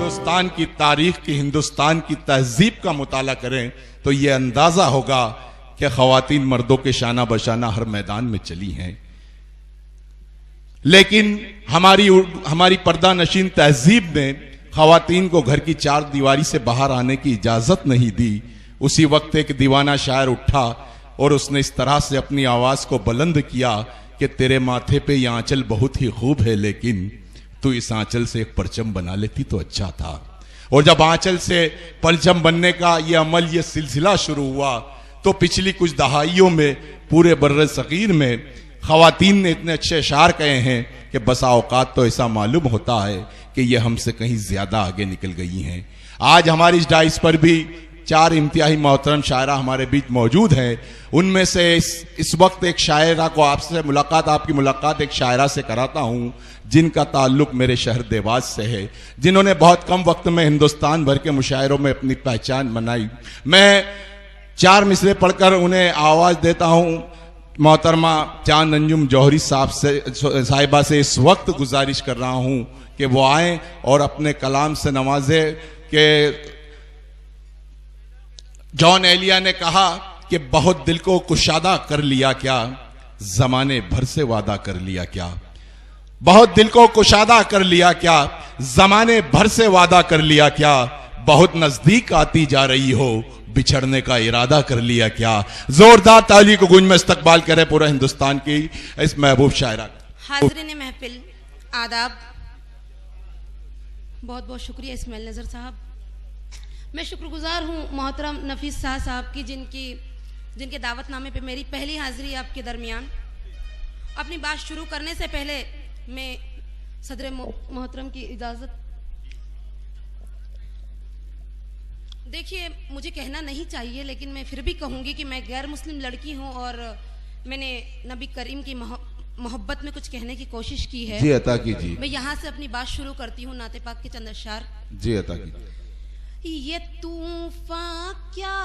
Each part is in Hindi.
हिंदुस्तान की तारीख की, हिंदुस्तान की तहजीब का मुताला करें तो यह अंदाजा होगा कि खवातीन मर्दों के शाना बशाना हर मैदान में चली हैं, लेकिन हमारी पर्दा नशीन तहजीब ने खवातीन को घर की चार दीवारी से बाहर आने की इजाजत नहीं दी। उसी वक्त एक दीवाना शायर उठा और उसने इस तरह से अपनी आवाज को बुलंद किया कि तेरे माथे पे यह आंचल बहुत ही खूब है, लेकिन तू इस आंचल से एक परचम बना लेती तो अच्छा था। और जब आंचल से परचम बनने का यह अमल, यह सिलसिला शुरू हुआ तो पिछली कुछ दहाइयों में पूरे बर्रे सगीर में खवातीन ने इतने अच्छे अशार कहे हैं कि बसा औकात तो ऐसा मालूम होता है कि यह हमसे कहीं ज्यादा आगे निकल गई हैं। आज हमारी इस डाइस पर भी चार इंतहाई मोहतरम शायरा हमारे बीच मौजूद हैं। उनमें से इस वक्त एक शायरा को आपकी मुलाकात एक शायरा से कराता हूं जिनका ताल्लुक मेरे शहर देवास से है, जिन्होंने बहुत कम वक्त में हिंदुस्तान भर के मुशायरों में अपनी पहचान बनाई। मैं चार मिसरे पढ़कर उन्हें आवाज देता हूं। मोहतरमा चांद अंजुम जौहरी साहिबा से इस वक्त गुजारिश कर रहा हूं कि वो आए और अपने कलाम से नवाजे कि जॉन एलिया ने कहा कि बहुत दिल को कुशादा कर लिया क्या, जमाने भर से वादा कर लिया क्या। बहुत दिल को कुशादा कर लिया क्या, जमाने भर से वादा कर लिया क्या। बहुत नजदीक आती जा रही हो, बिछड़ने का इरादा कर लिया क्या। जोरदार ताली को गूंज में इस्तकबाल करे पूरा हिंदुस्तान की इस महबूब शायरा। हाज़रीन महफिल आदाब, बहुत बहुत शुक्रिया इस्माइल नजर साहब। मैं शुक्रगुजार हूँ मोहतरम नफीस शाह साहब की, जिनके दावतनामे पे मेरी पहली हाजिरी आपके दरमियान। अपनी बात शुरू करने से पहले मैं सदर मोहतरम की इजाज़त, देखिए मुझे कहना नहीं चाहिए लेकिन मैं फिर भी कहूँगी कि मैं गैर मुस्लिम लड़की हूँ और मैंने नबी करीम की मोहब्बत में कुछ कहने की कोशिश की है। जी अता कीजिए। मैं यहाँ से अपनी बात शुरू करती हूँ नाते पाक के चंद अशार। जी अता कीजिए। ये तूफान क्या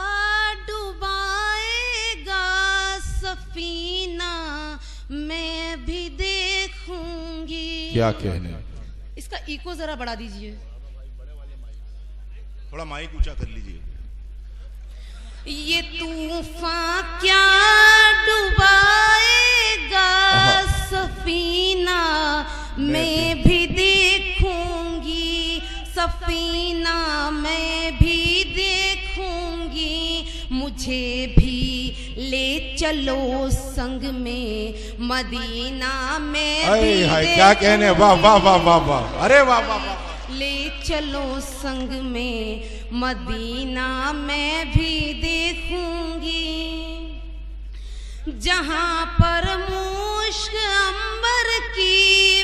डुबाएगा सफीना, मैं भी देखूंगी। क्या कहने, इसका इको जरा बढ़ा दीजिए, थोड़ा माइक ऊंचा कर लीजिए। ये तूफान क्या डुबाएगा सफीना, मैं भी देखूंगी। सफीना मैं भी देखूंगी, मुझे भी ले चलो संग में मदीना में भी देखूंगी। क्या कहने, वाह वाह वाह वाह वाह, अरे वाह वाह वाह। ले चलो संग में मदीना मैं भी देखूंगी। जहां पर मुश्क अंबर की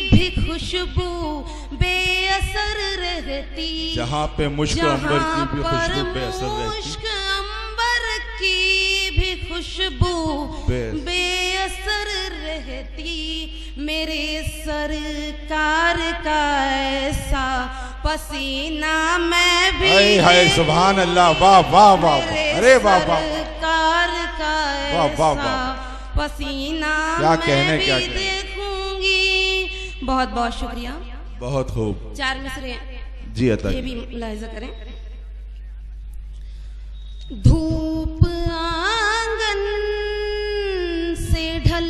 भी खुशबू बेअसर रहती, जहां पे मुश्क अंबर की भी खुशबू बेअसर रहती, मुश्क अंबर की भी खुशबू बेअसर रहती, मेरे सरकार का ऐसा पसीना मैं भी। हाय सुभान अल्लाह, वाह वाह वाह, अरे वाह वाह। सरकार का ऐसा पसीना क्या मैं कहने, भी क्या कहने। देखूंगी। बहुत बहुत शुक्रिया। बहुत खूब। चार मिसरे जी अता, ये भी मुलाहिजा करें। धूप आंगन से ढल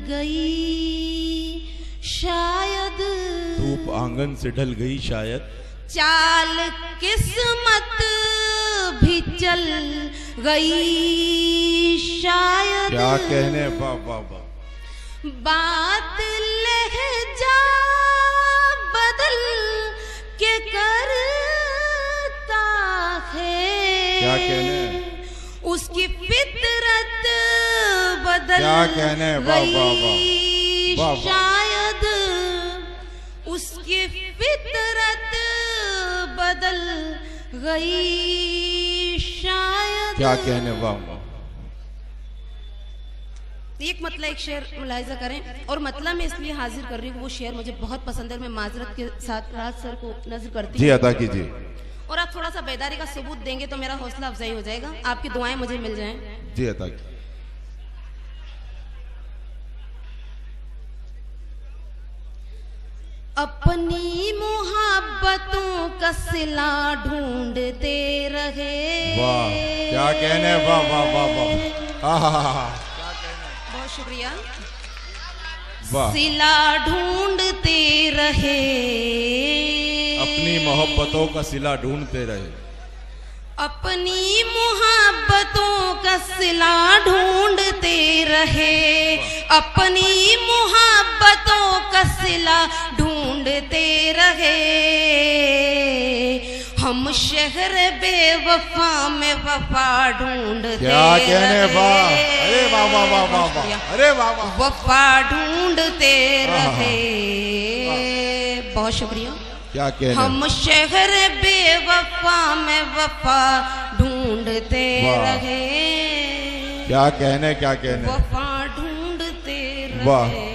गई शायद, धूप आंगन से ढल गई शायद, चाल किस्मत भी चल गई शायद। क्या कहने, वाह वाह वाह। बात लहजा बदल के करता है, क्या कहने, उसकी फितरत बदल क्या कहने, वाह वाह वाह, वाह वाह। शायद उसकी फितरत बदल गई शायद। क्या कहने, वाह वाह। एक मतलब एक शेर मुलाहिजा करें, और मतलब मैं इसलिए हाजिर कर रही हूँ, वो शेर मुझे बहुत पसंद है। मैं माजरत के साथ राज सर को नजर करती जी हूँ। अता कीजिए। और आप थोड़ा सा बेदारी का सबूत देंगे तो मेरा हौसला अफजाई हो जाएगा, आपकी दुआएं मुझे मिल जाएं। जी अता कीजिए। अपनी मोहब्बत मोहब्बतों का सिला ढूंढते रहे। वाह क्या कहने, वाह वाह वाह वाह, बहुत शुक्रिया। वाह। सिला ढूंढते रहे, अपनी मोहब्बतों का सिला ढूंढते रहे, अपनी मोहब्बतों का सिला ढूंढते रहे, अपनी मोहब्बतों का सिला ढूंढते रहे। हम शहर बेवफा में वफा ढूंढते क्या कहने, वाह, अरे वाह वाह वाह वाह वाह, अरे वाह वाह, वफा ढूंढते रहे। बहुत शुक्रिया। क्या कहने, हम शहर बेवफा में वफा ढूंढते वाह। रहे, क्या कहने, क्या कहने, वफा ढूंढते वाह। रहे।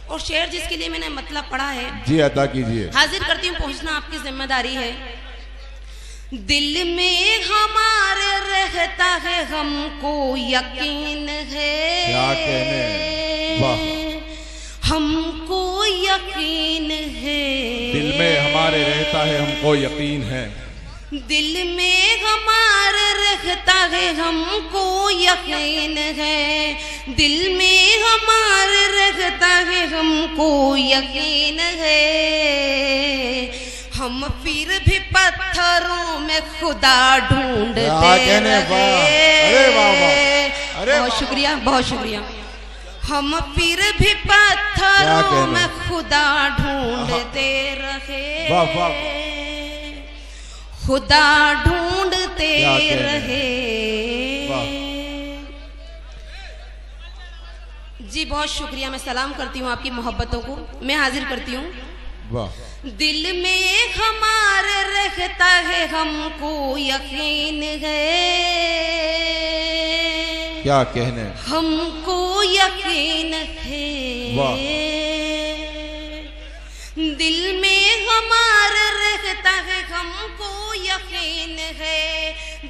और शेर जिसके लिए मैंने मतलब पढ़ा है, जी अदा कीजिए। हाजिर करती हूँ, पहुंचना आपकी जिम्मेदारी है। दिल में हमारे रहता है, हमको यकीन है। क्या कहने, वाह। हमको यकीन है, दिल में हमारे रहता है, हमको यकीन है। दिल में हमारे रहता है, हमको यकीन है। दिल में हमारे रहता है, हमको यकीन है। हम फिर भी पत्थरों में खुदा ढूंढते रहे। अरे वाह वाह, अरे बहुत शुक्रिया, बहुत शुक्रिया। हम फिर भी पत्थरों में खुदा ढूंढते रहे, वाह वाह, खुदा ढूंढते रहे। जी बहुत शुक्रिया। मैं सलाम करती हूँ आपकी मोहब्बतों को। मैं हाजिर करती हूँ। वाह। दिल में हमारे रहता है, हमको यकीन है। क्या कहने, हमको यकीन है। वाह। दिल में हमारे रहता है, हमको यकीन है।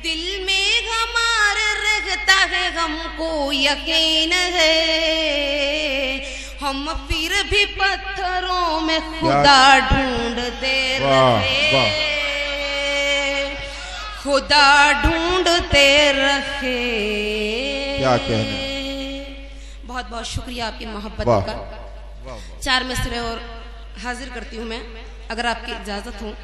दिल में हमारे रहता है, हमको यकीन है। हम फिर भी पत्थरों में खुदा ढूंढते रहे, खुदा ढूंढते रहे। क्या कहने, बहुत बहुत शुक्रिया आपकी मोहब्बत वाह, का। वाह, वाह। 4 मिसरे और हाजिर करती हूँ मैं, अगर आपकी इजाजत हो।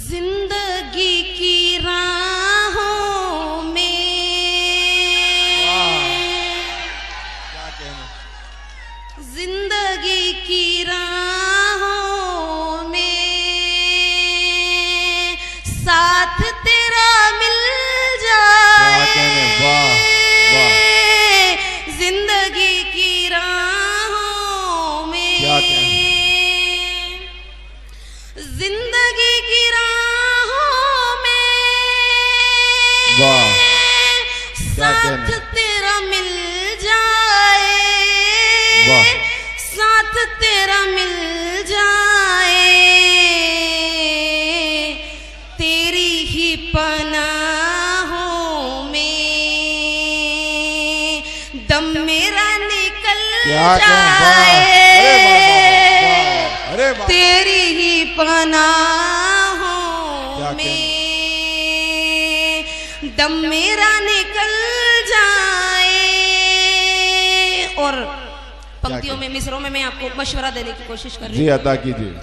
जिंदगी की राहों में, क्या कहने, जिंदगी की राहों में साथ तेरा मिल जाए। क्या कहने, वाह वाह। जिंदगी की राहों में, क्या कहने, जिंदगी की राहों में वाह। साथ तेरा मिल जाए, वाह। साथ तेरा मिल जाए। तेरी ही पनाहों में दम मेरा निकल जाए। अरे वाह, तेरी ही पनाहों में दम मेरा निकल जाए। और पंक्तियों में, मिसरों में मैं आपको मशवरा देने की कोशिश कर रही हूँ। जी अदा कीजिए।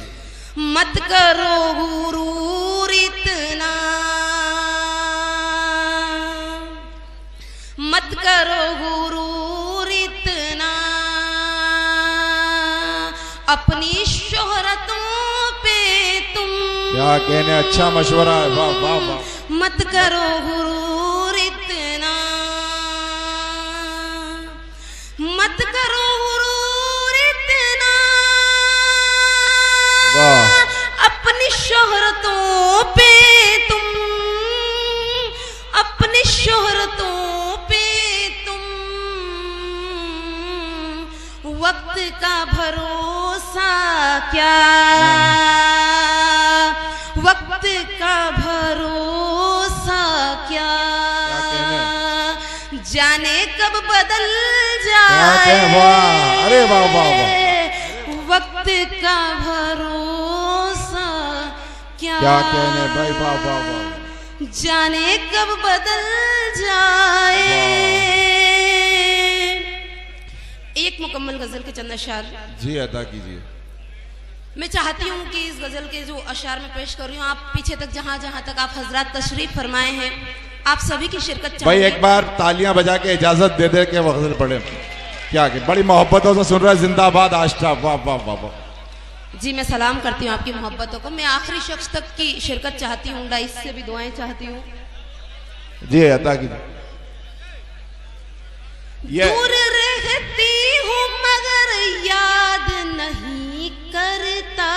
मत करो गुरूर इतना, मत करो गुरूर इतना, अपनी शोहरतों पे तुम। क्या कहने, अच्छा मशवरा है, वाह वाह वाह। मत करो गुरूर इतना, मत करो गुरूर इतना, वाह। अपनी शोहरतों पे तुम, अपनी शोहरतों पे तुम। वक्त का भरोसा क्या, वक्त का भरोसा क्या, जाने कब बदल जाए। वाह, अरे वाह वाह वाह। वक्त का भरोसा क्या कहने भाई, वाह वाह वाह। जाने कब बदल जाए। एक मुकम्मल गजल के चंद अशार जी अदा कीजिए। मैं चाहती हूँ कि इस गजल के जो अशार में पेश कर रही हूँ, आप पीछे तक जहाँ जहाँ तक आप हजरात तशरीफ फरमाए हैं, आप सभी की शिरकत भाई चाहिए। एक बार तालियां बजा के इजाजत दे दे के वो गजल पढ़े। क्या कि बड़ी मोहब्बतों से सुन रहा है, जिंदाबाद आष्टा, वाह वाह वाह वाह। जी मैं सलाम करती हूँ आपकी मोहब्बतों को। मैं आखिरी शख्स तक की शिरकत चाहती हूँ, डाइस से भी दुआएं चाहती हूँ। जी अदा कीजिए। दूर रहती हूँ मगर याद नहीं करता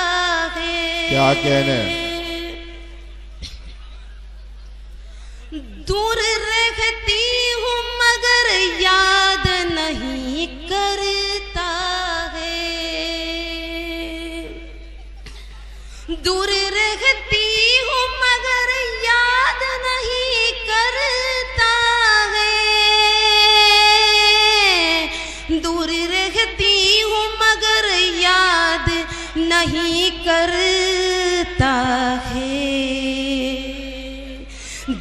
है। क्या कहने। दूर रहती हूँ मगर याद नहीं करता है। दूर रहती हूँ मगर याद नहीं करता है। दूर रहती हूँ मगर याद नहीं करता है।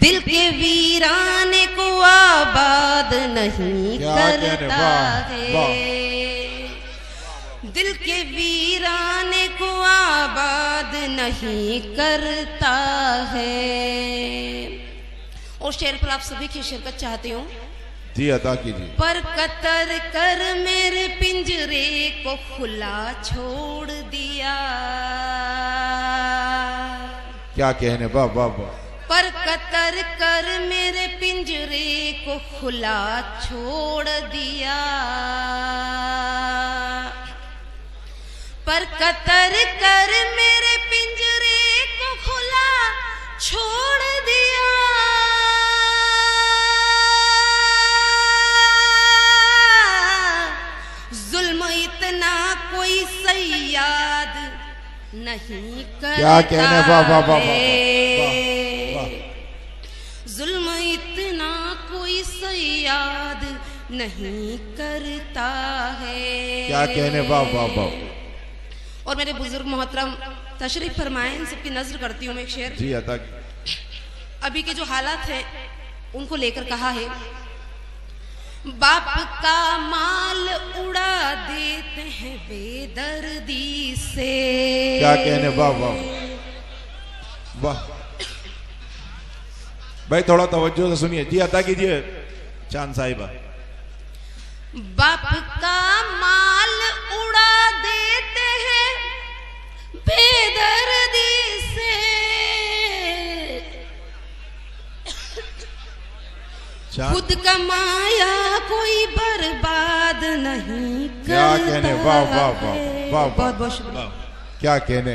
दिल के वीराने को आबाद नहीं करता है। दिल के वीराने को आबाद नहीं करता है। और शेर पर आप सभी की शिरकत चाहती हूँ। जी अदा कीजिए। पर कतर कर मेरे पिंजरे को खुला छोड़ दिया। क्या कहने, वाह वाह वाह। पर कतर कर मेरे पिंजरे को खुला छोड़ दिया। पर कतर कर मेरे पिंजरे को खुला छोड़ दिया। जुल्म इतना कोई सयाद नहीं करता। क्या कहने, वाह वाह वाह वाह। जुल्म इतना कोई सयाद नहीं करता है। क्या कहने, वाह वाह वाह। और मेरे बुजुर्ग मोहतरम तशरीफ फरमाए, इन सबकी नजर करती हूँ मैं एक शेर। जी अदा। अभी के जो हालात हैं उनको लेकर कहा है। बाप का माल उड़ा देते हैं बेदर्दी से। क्या कहने, वाह वाह वाह। भाई थोड़ा तवज्जो से सुनिए। जी अदा कीजिए चांद साहिबा। बाप का माल उड़ा देते हैं बेदर्दी से। खुद कमाया कोई बर्बाद नहीं करता। क्या कहने, वाह वाह वाह वाह। बहुत बहुत शुक्रिया। क्या कहने।